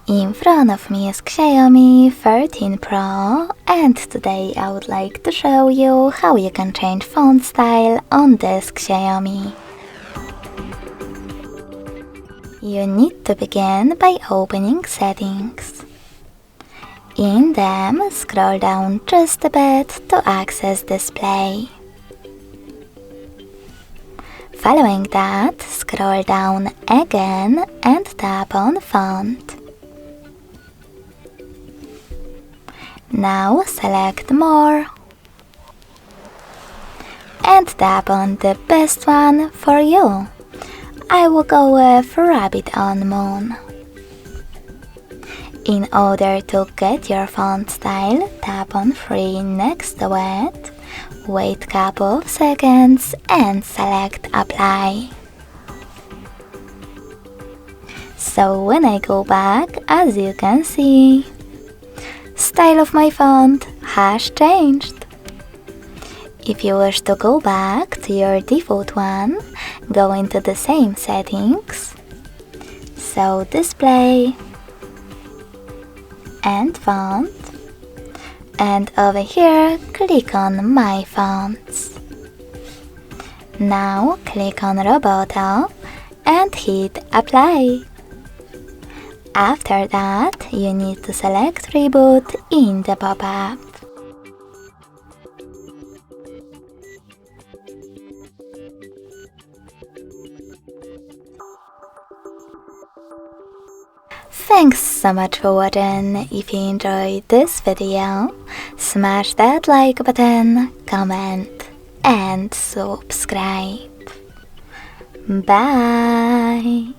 In front of me is XIAOMI 13 Pro, and today I would like to show you how you can change font style on this XIAOMI. You need to begin by opening Settings. In them, scroll down just a bit to access Display. Following that, scroll down again and tap on Font. Now select More and tap on the best one for you. I will go with Rabbit on Moon. In order to get your font style, tap on 3 next to it, wait couple of seconds and select Apply. So when I go back, as you can see, style of my font has changed. If you wish to go back to your default one, go into the same settings, so Display and Font, and over here click on My Fonts. Now click on Roboto and hit Apply. After that, you need to select Reboot in the pop-up. Thanks so much for watching. If you enjoyed this video, smash that like button, comment and subscribe. Bye!